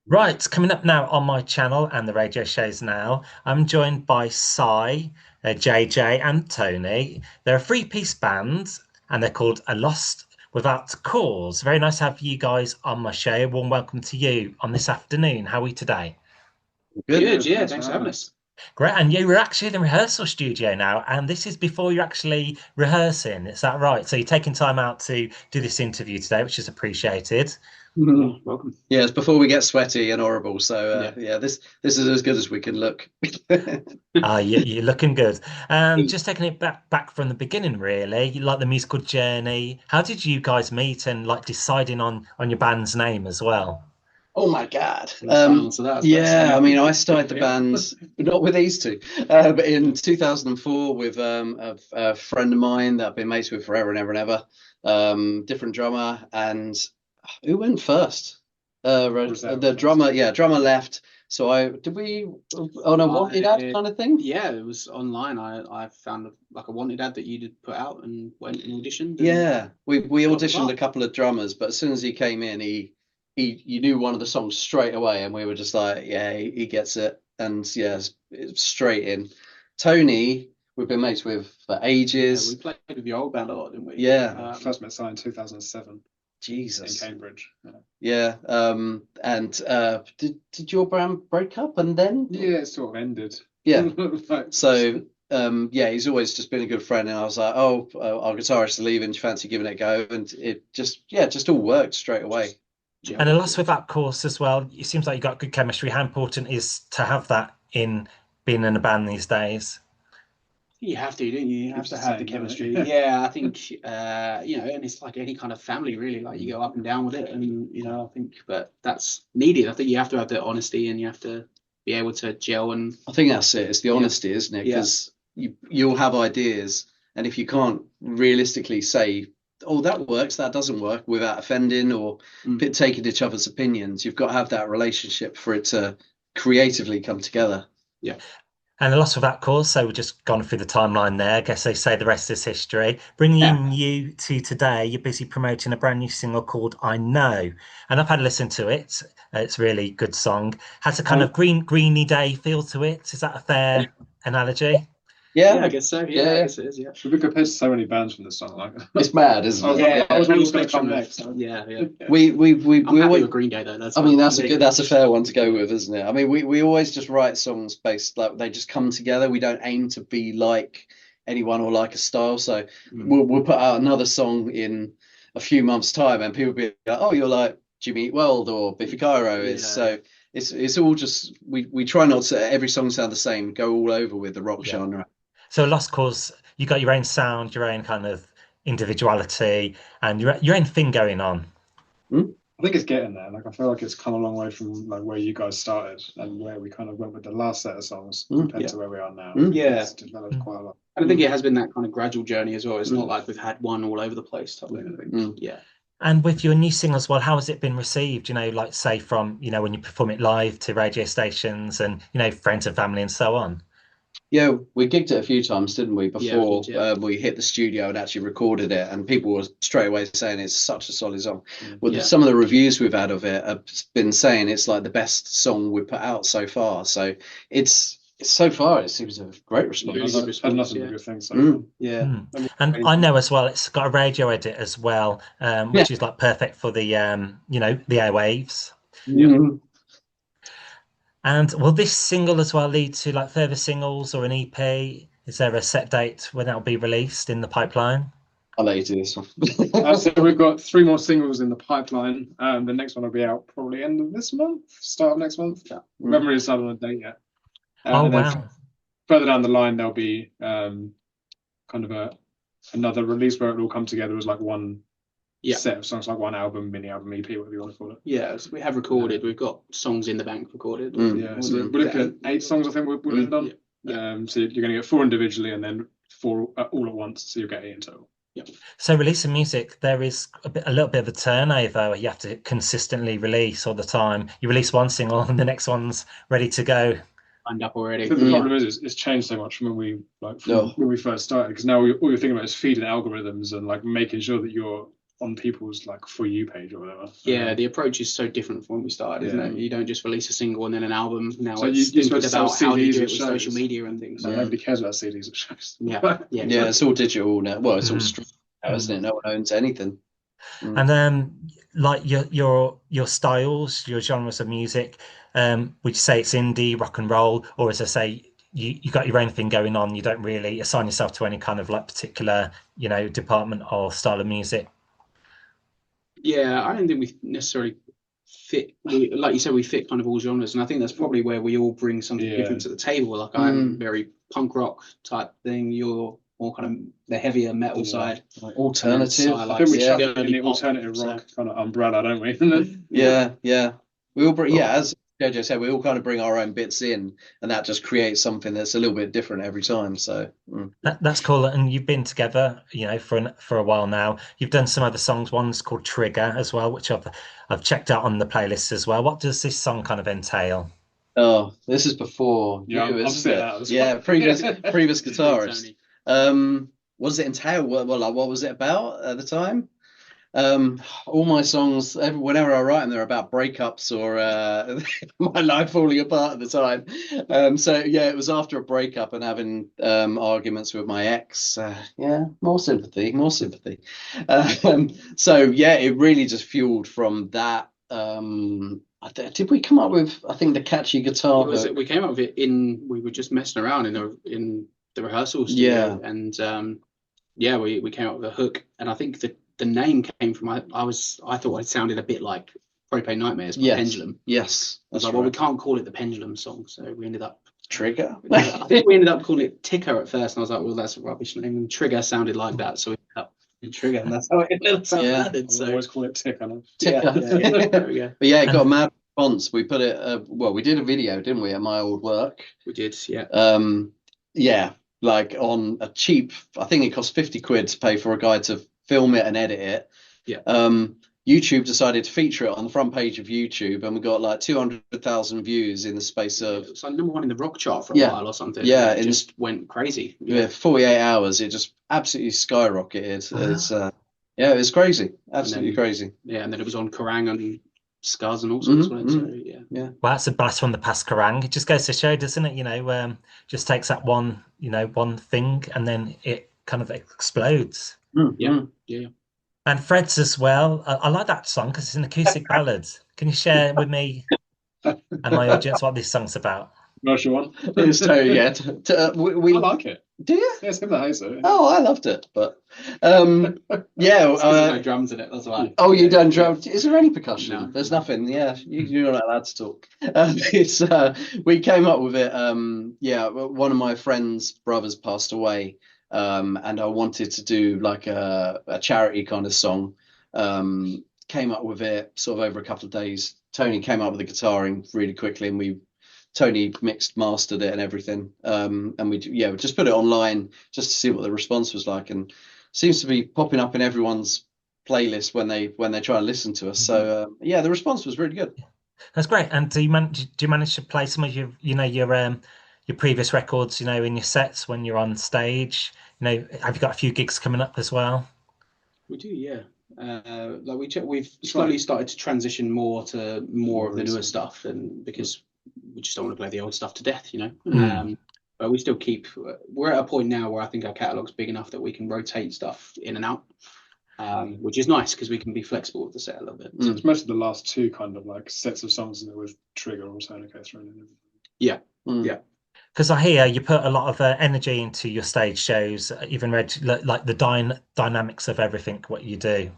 Right, coming up now on my channel and the radio shows now, I'm joined by Cy, JJ, and Tony. They're a three-piece band and they're called A Lost Without Cause. Very nice to have you guys on my show. Warm welcome to you on this afternoon. How are we today? Good. Good, yeah. Thanks for having us. Great. And you were actually in the rehearsal studio now, and this is before you're actually rehearsing. Is that right? So you're taking time out to do this interview today, which is appreciated. Yeah, welcome. Yeah, it's before we get sweaty and horrible. So Yeah. yeah, this is as good as we can look. You're looking good. Just taking it back from the beginning, really. You like the musical journey. How did you guys meet and like deciding on your band's name as well? Oh my God. So that Yeah, I mean, I started the band, but not with these two, but in 2004 with a friend of mine that I've been mates with forever and ever and ever. Different drummer, and who went first? The drummer, yeah, drummer left. So I did we on a wanted ad kind of thing? Yeah, it was online. I found like a wanted ad that you did put out and went and auditioned. Yeah, we got the auditioned a part. couple of drummers, but as soon as he came in, he you knew one of the songs straight away, and we were just like, yeah, he gets it, and yeah, it's straight in. Tony, we've been mates with for Yeah, we ages. played with the old band a lot, didn't we? Yeah, First met Si in 2007 in Jesus. Cambridge. Yeah, Yeah, and did your band break up and then? yeah, it sort of ended. Yeah. Like, So yeah, he's always just been a good friend, and I was like, oh, our guitarist is leaving. Do you fancy giving it a go? And it just all worked straight away. And a Gel. loss with that course as well. It seems like you got good chemistry. How important is to have that in being in a band these days? You have to, don't you? You have keeps to the have the same, doesn't chemistry. it? Yeah, I think and it's like any kind of family, really. Like you go up and down with it, and I think, but that's needed. I think you have to have the honesty, and you have to be able to gel and I think that's it. It's the yeah, honesty, isn't it? yeah. Because you'll have ideas, and if you can't realistically say, "Oh, that works," that doesn't work, without offending or Mm. taking each other's opinions, you've got to have that relationship for it to creatively come together. Yeah. And a lot of that course, so we've just gone through the timeline there. I guess they say the rest is history. Yeah. Bringing you to today, you're busy promoting a brand new single called I Know. And I've had a listen to it. It's a really good song. Has a kind Um, of greeny day feel to it. Is that a fair analogy? Yeah, I yeah, guess so. Yeah, I yeah, guess it is. Yeah. we've been compared to so many bands from this song. Like, it's mad, isn't I was it? like, Yeah, I was full what's going to spectrum come of next. yeah, yeah. We I'm happy always. with Green Day though. That's I mean, I'm big. that's a fair one to go with, isn't it? I mean, we always just write songs based like they just come together. We don't aim to be like anyone or like a style. So Mm. we'll put out another song in a few months' time, and people be like, "Oh, you're like Jimmy Eat World or Biffy Clyro is." Yeah, So it's all just we try not to every song sound the same. Go all over with the rock Yeah. genre. So Lost Cause, you got your own sound, your own kind of individuality, and your own thing going on. Hmm? I think it's getting there. Like, I feel like it's come a long way from like where you guys started and where we kind of went with the last set of songs compared yeah, to where we are now. Mm. yeah. It's developed Mm. quite a lot. And I think it has been that kind of gradual journey as well. It's not Mm. like we've had one all over the place type thing. I think. Mm. Yeah. And with your new single as well, how has it been received? Like say from, when you perform it live to radio stations and, friends and family and so on. Yeah, we gigged it a few times, didn't we, Yeah, we before did, yeah. we hit the studio and actually recorded it, and people were straight away saying it's such a solid song. Well, Yeah. some of the reviews we've had of it have been saying it's like the best song we've put out so far. So it's so far it seems a great response. Really I've good had response, nothing yeah. but good things. So Mm, yeah. Mm. far. And I know as well, it's got a radio edit as well, Yeah. which is like perfect for the airwaves. Mm. And will this single as well lead to like further singles or an EP? Is there a set date when that'll be released in the pipeline? I'll let you do this one. So we've got three more singles in the pipeline. The next one will be out probably end of this month, start of next month. Yeah. We haven't really decided on a date yet. Oh, And then wow. further down the line, there'll be kind of another release where it'll all come together as like one Yeah. set of songs, like one album, mini album, EP, whatever you want to call it. Yeah, so we have recorded. We've got songs in the bank recorded. Mm. Yeah, so we're looking at 8 songs, I think we'll end on. So you're going to get 4 individually and then 4 all at once, so you'll get 8 in total. So releasing music, there is a little bit of a turnover. You have to consistently release all the time. You release one single and the next one's ready to go. Lined up already. So the Yeah. problem is it's changed so much from when we No. when we first started, because now all you're thinking about is feeding algorithms and like making sure that you're on people's like For You page or whatever. Yeah, the approach is so different from when we started, isn't it? You don't just release a single and then an album. Now So it's you're thinking supposed to sell about how do you CDs do it at with shows. social media and things. Like, nobody cares about CDs at shows. Yeah, Yeah, it's all digital now. Well, it's all Mhm. streaming now, isn't it? No one owns anything. And like your styles, your genres of music, would you say it's indie, rock and roll, or as I say, you got your own thing going on? You don't really assign yourself to any kind of like particular, department or style of music. Yeah, I don't think we necessarily fit. Like you said, we fit kind of all genres, and I think that's probably where we all bring something different to the table. Like I'm very punk rock type thing. You're more kind of the heavier metal side. Like alternative. I I think we like chuck it in girly the pop, alternative so- rock kind of umbrella, don't we? Yeah. We all bring, as JJ said, we all kind of bring our own bits in, and that just creates something that's a little bit different every time. So That's cool. And you've been together, for a while now. You've done some other songs. One's called Trigger as well, which I've checked out on the playlist as well. What does this song kind of entail? oh, this is before Yeah, you, I'm isn't sitting it? out. That's Yeah, fine. previous guitarist. Tony. What does it entail? What was it about at the time? All my songs, whenever I write them, they're about breakups or my life falling apart at the time. So yeah, it was after a breakup and having arguments with my ex. Yeah, more sympathy. So yeah, it really just fueled from that. Did we come up with, I think, the catchy guitar hook? We came up with it we were just messing around in the rehearsal studio, and we came up with a hook, and I think the name came from I thought it sounded a bit like Propane Nightmares by Pendulum. Yes, I was like, well, we can't call it the Pendulum song, so we ended up Trigger. I think we ended up calling it Ticker at first, and I was like, well, that's a rubbish name. And Trigger sounded like that, so we ended up with Trigger, and that's how it landed. I So always call it Tick, I know. Ticker. there we go. But yeah, it got a mad response. We put it. We did a video, didn't we, at my old work? We did, yeah. Like on a cheap. I think it cost 50 quid to pay for a guy to film it and edit it. Yeah. YouTube decided to feature it on the front page of YouTube, and we got like 200,000 views in the space of. It's like #1 in the rock chart for a while or something. Yeah, it just went crazy. Yeah, 48 hours. It just absolutely skyrocketed. It's it was crazy, absolutely crazy. Yeah, and then it was on Kerrang and Scuzz and all sorts. So yeah. Well, that's a blast from the past, Kerrang. It just goes to show, doesn't it? Just takes that one thing, and then it kind of explodes. Yeah. And Fred's as well. I like that song because it's an acoustic ballad. Can you share with me and my audience what this song's about? Commercial one. It's totally, yeah. I like it. Do you? Yeah, it's him that hates it. Oh, I loved it, but There's no drums in it. That's why. Oh, you don't drum? Is there any percussion? No. There's nothing. Yeah, you're not allowed to talk. We came up with it. One of my friend's brothers passed away, and I wanted to do like a charity kind of song. Came up with it sort of over a couple of days. Tony came up with the guitaring really quickly, and Tony mixed, mastered it and everything. And we just put it online just to see what the response was like, and seems to be popping up in everyone's playlist when they try and listen to us. So the response was really good. That's great. And do you manage to play some of your previous records, in your sets when you're on stage? Have you got a few gigs coming up as well? We do, yeah. We've slowly started to transition more of the newer stuff, and because we just don't want to play the old stuff to death, but we still we're at a point now where I think our catalogue's big enough that we can rotate stuff in and out, which is nice because we can be flexible with the set a little bit. So it's mostly the last two kind of like sets of songs with Trigger or Sonicare thrown in. Yeah. Because I hear you put a lot of energy into your stage shows, even like the dynamics of everything, what you do.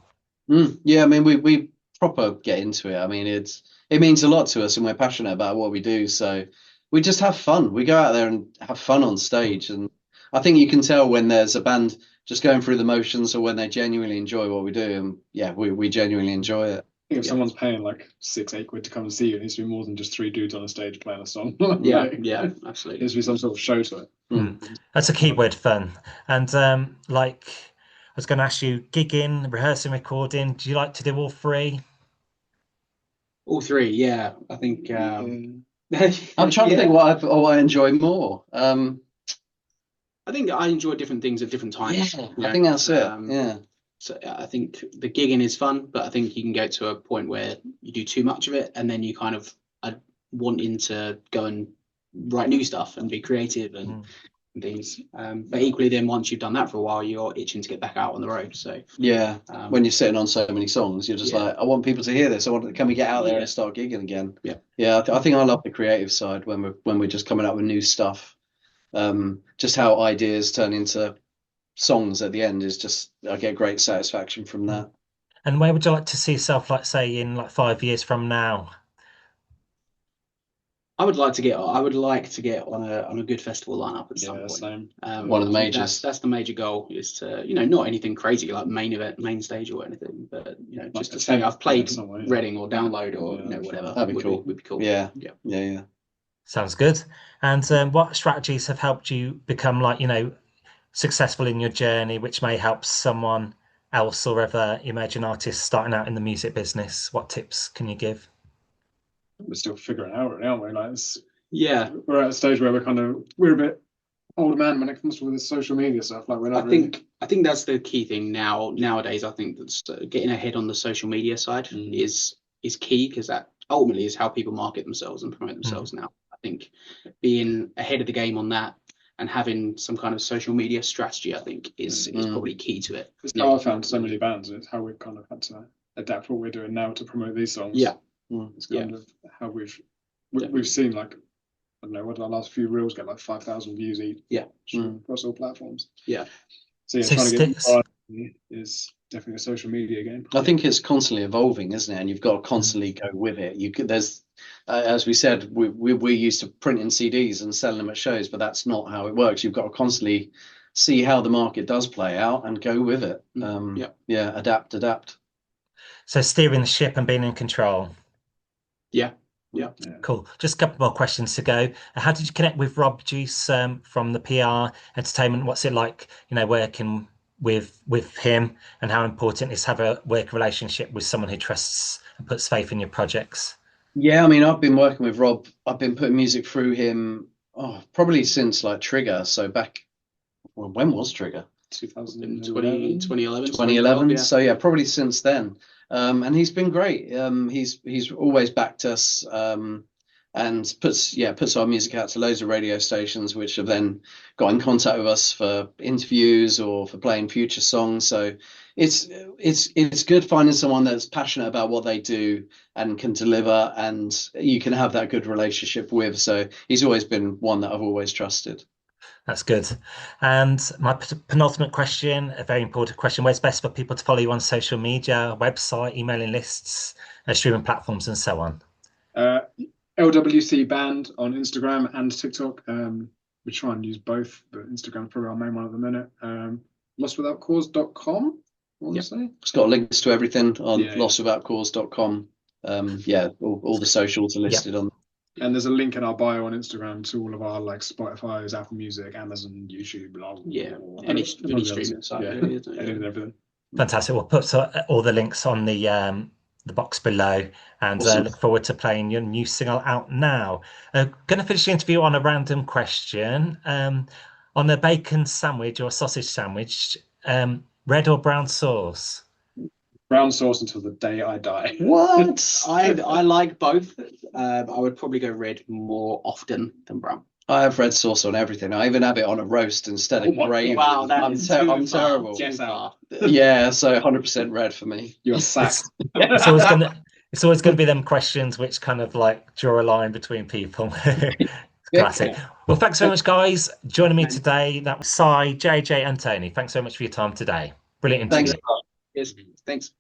Yeah, I mean, we proper get into it. I mean, it means a lot to us, and we're passionate about what we do. So we just have fun. We go out there and have fun on stage, and I think you can tell when there's a band just going through the motions or when they genuinely enjoy what we do. And yeah, we genuinely enjoy it. I think if someone's paying like 6-8 quid to come and see you, it needs to be more than just 3 dudes on a stage playing a song. Yeah, There absolutely. needs to be some sort of show to it. That's a key word, fun. And I was going to ask you, gigging, rehearsing, recording, do you like to do all three? All three, yeah. I think I'm trying to think what I enjoy more. I think I enjoy different things at different times. I think that's it. So I think the gigging is fun, but I think you can get to a point where you do too much of it, and then you kind of are wanting to go and write new stuff and be creative and things. But equally, then once you've done that for a while, you're itching to get back out on the road. So yeah, when you're sitting on so many songs, you're just like, I want people to hear this. Can we get out there and start gigging again? Yeah. I think I love the creative side when we're just coming up with new stuff. Just how ideas turn into songs at the end is just, I get great satisfaction from that. And where would you like to see yourself, like, say, in like 5 years from now? I would like to get on a good festival lineup at some point. Same. One of the majors. That's the major goal, is to, not anything crazy like main stage or anything, but just to say I've played Reading or Download or whatever. That'd be cool. Would be cool. Yeah. Sounds good. And what strategies have helped you become, like, successful in your journey, which may help someone else or other emerging artists starting out in the music business? What tips can you give? We're still figuring it out, really, aren't we? Like, we're at a stage where we're a bit older man when it comes to this social media stuff. Like, I think that's the key thing nowadays. I think that's getting ahead on the social media side is key, because that ultimately is how people market themselves and promote themselves now. I think being ahead of the game on that and having some kind of social media strategy, I think, is probably key to it. It's how I found so many bands. It's how we've kind of had to adapt what we're doing now to promote these songs. Yeah. It's kind of how we've seen, like, I don't know, what our last few reels get like 5,000 views each. Yeah. Across all platforms. Yeah. So trying to get variety is definitely a social media game. I think it's constantly evolving, isn't it? And you've got to constantly go with it. There's as we said, we're used to printing CDs and selling them at shows, but that's not how it works. You've got to constantly see how the market does play out and go with it. Adapt. So steering the ship and being in control. Yeah. Cool. Just a couple more questions to go. How did you connect with Rob Juice from the PR Entertainment? What's it like, working with him, and how important is to have a working relationship with someone who trusts and puts faith in your projects? Yeah, I mean, I've been working with Rob. I've been putting music through him probably since like Trigger. So when was Trigger? 2011. 2011. Yeah. So yeah, probably since then. And he's been great. He's always backed us, and puts our music out to loads of radio stations, which have then got in contact with us for interviews or for playing future songs. So it's good finding someone that's passionate about what they do and can deliver, and you can have that good relationship with. So he's always been one that I've always trusted. That's good. And my penultimate question, a very important question: where's best for people to follow you on social media, website, emailing lists, streaming platforms, and so on? LWC Band on Instagram and TikTok. We try and use both, but Instagram's probably our main one at the minute. lostwithoutcause.com, I want to say. It's got links to everything on lostwithoutcause.com. All the socials are listed on. And there's a link in our bio on Instagram to all of our, like, Spotify's, Apple Music, Amazon, YouTube, blog. Yeah, any streaming site. Everything. Fantastic. We'll put all the links on the box below, and Awesome. Look forward to playing your new single out now. Going to finish the interview on a random question. On a bacon sandwich or a sausage sandwich, red or brown sauce? Brown sauce until the day I die. What? I like both. I would probably go red more often than brown. I have red sauce on everything. I even have it on a roast instead of gravy. Wow, I'm terrible. Guess out. Yeah, so 100% red for me. You're sacked. It's always going to be them questions which kind of like draw a line between people. Classic. Well, thanks so much, guys. Joining me today, that was Cy, JJ, and Tony. Thanks so much for your time today. Brilliant interview. Thanks a lot. Yes, thanks.